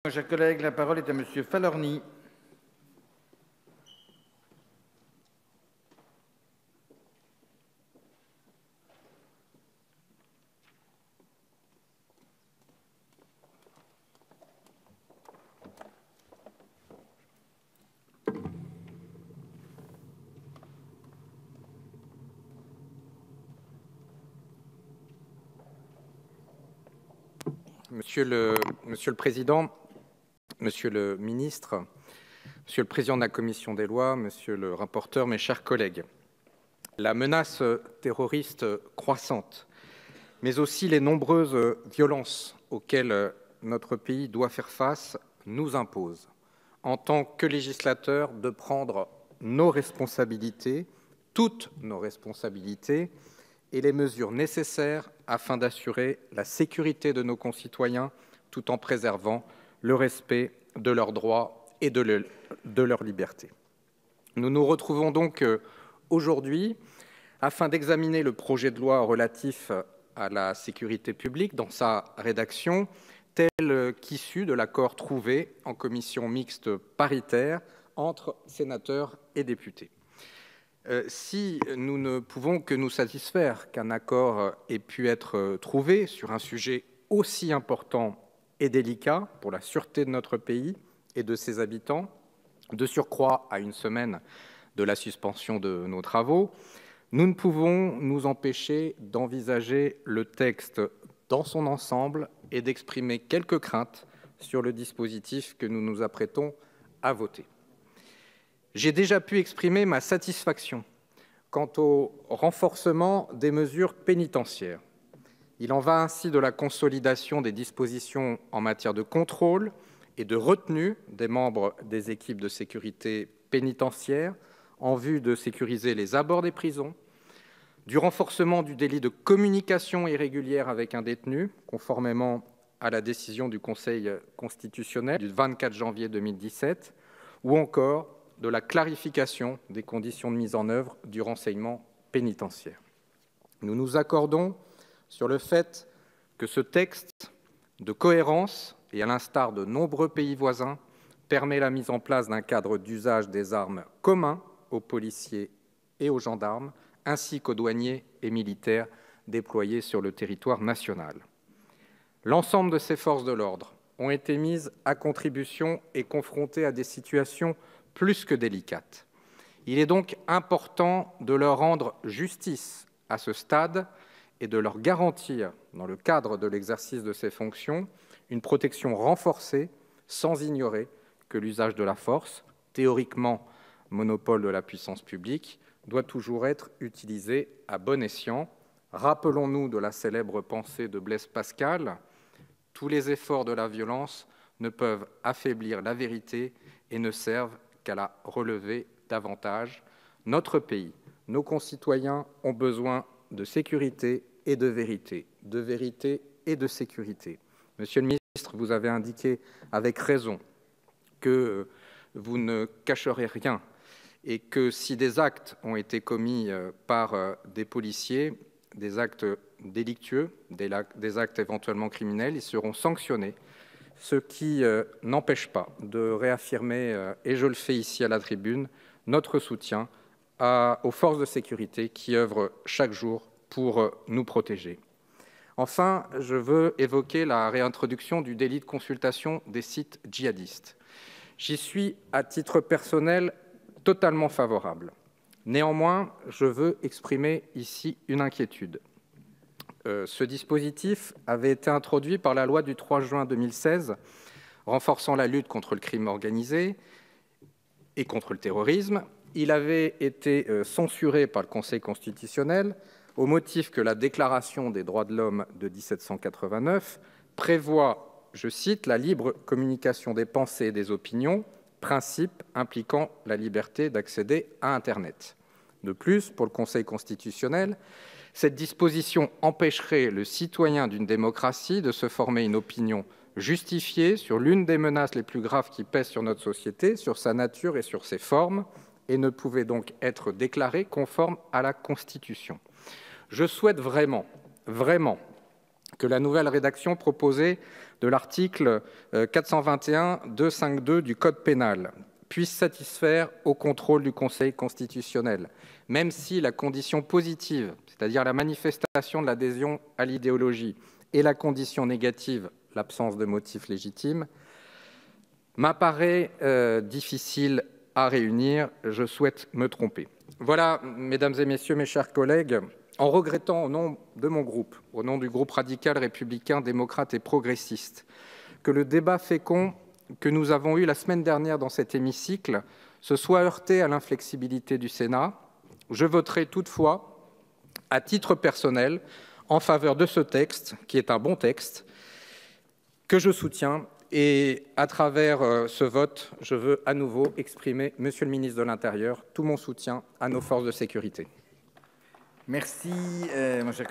Chers collègues, la parole est à Monsieur Falorni. Monsieur le Président, Monsieur le Ministre, Monsieur le Président de la Commission des lois, Monsieur le rapporteur, mes chers collègues, la menace terroriste croissante, mais aussi les nombreuses violences auxquelles notre pays doit faire face, nous imposent, en tant que législateur, de prendre nos responsabilités, toutes nos responsabilités, et les mesures nécessaires afin d'assurer la sécurité de nos concitoyens tout en préservant le respect de leurs droits et de leur liberté. Nous nous retrouvons donc aujourd'hui afin d'examiner le projet de loi relatif à la sécurité publique dans sa rédaction telle qu'issue de l'accord trouvé en commission mixte paritaire entre sénateurs et députés. Si nous ne pouvons que nous satisfaire qu'un accord ait pu être trouvé sur un sujet aussi important et délicat pour la sûreté de notre pays et de ses habitants, de surcroît à une semaine de la suspension de nos travaux, nous ne pouvons nous empêcher d'envisager le texte dans son ensemble et d'exprimer quelques craintes sur le dispositif que nous nous apprêtons à voter. J'ai déjà pu exprimer ma satisfaction quant au renforcement des mesures pénitentiaires. Il en va ainsi de la consolidation des dispositions en matière de contrôle et de retenue des membres des équipes de sécurité pénitentiaire en vue de sécuriser les abords des prisons, du renforcement du délit de communication irrégulière avec un détenu, conformément à la décision du Conseil constitutionnel du 24 janvier 2017, ou encore de la clarification des conditions de mise en œuvre du renseignement pénitentiaire. Nous nous accordons sur le fait que ce texte de cohérence, et à l'instar de nombreux pays voisins, permet la mise en place d'un cadre d'usage des armes commun aux policiers et aux gendarmes, ainsi qu'aux douaniers et militaires déployés sur le territoire national. L'ensemble de ces forces de l'ordre ont été mises à contribution et confrontées à des situations plus que délicates. Il est donc important de leur rendre justice à ce stade et de leur garantir, dans le cadre de l'exercice de ces fonctions, une protection renforcée, sans ignorer que l'usage de la force, théoriquement monopole de la puissance publique, doit toujours être utilisé à bon escient. Rappelons-nous de la célèbre pensée de Blaise Pascal : tous les efforts de la violence ne peuvent affaiblir la vérité et ne servent qu'à la relever davantage. Notre pays, nos concitoyens ont besoin de sécurité et de vérité et de sécurité. Monsieur le ministre, vous avez indiqué avec raison que vous ne cacherez rien et que si des actes ont été commis par des policiers, des actes délictueux, des actes éventuellement criminels, ils seront sanctionnés, ce qui n'empêche pas de réaffirmer, et je le fais ici à la tribune, notre soutien aux forces de sécurité qui œuvrent chaque jour pour nous protéger. Enfin, je veux évoquer la réintroduction du délit de consultation des sites djihadistes. J'y suis, à titre personnel, totalement favorable. Néanmoins, je veux exprimer ici une inquiétude. Ce dispositif avait été introduit par la loi du 3 juin 2016 renforçant la lutte contre le crime organisé et contre le terrorisme. Il avait été censuré par le Conseil constitutionnel au motif que la Déclaration des droits de l'homme de 1789 prévoit, je cite, « la libre communication des pensées et des opinions, principe impliquant la liberté d'accéder à Internet ». De plus, pour le Conseil constitutionnel, cette disposition empêcherait le citoyen d'une démocratie de se former une opinion justifiée sur l'une des menaces les plus graves qui pèsent sur notre société, sur sa nature et sur ses formes, et ne pouvait donc être déclarée conforme à la Constitution. Je souhaite vraiment que la nouvelle rédaction proposée de l'article 421-252 du Code pénal puisse satisfaire au contrôle du Conseil constitutionnel, même si la condition positive, c'est-à-dire la manifestation de l'adhésion à l'idéologie, et la condition négative, l'absence de motif légitime, m'apparaît difficile à réunir. Je souhaite me tromper. Voilà, mesdames et messieurs, mes chers collègues, en regrettant au nom de mon groupe, au nom du groupe radical, républicain, démocrate et progressiste, que le débat fécond que nous avons eu la semaine dernière dans cet hémicycle se soit heurté à l'inflexibilité du Sénat, je voterai toutefois, à titre personnel, en faveur de ce texte, qui est un bon texte, que je soutiens. Et à travers ce vote, je veux à nouveau exprimer, Monsieur le ministre de l'Intérieur, tout mon soutien à nos forces de sécurité. Merci, mon cher collègue.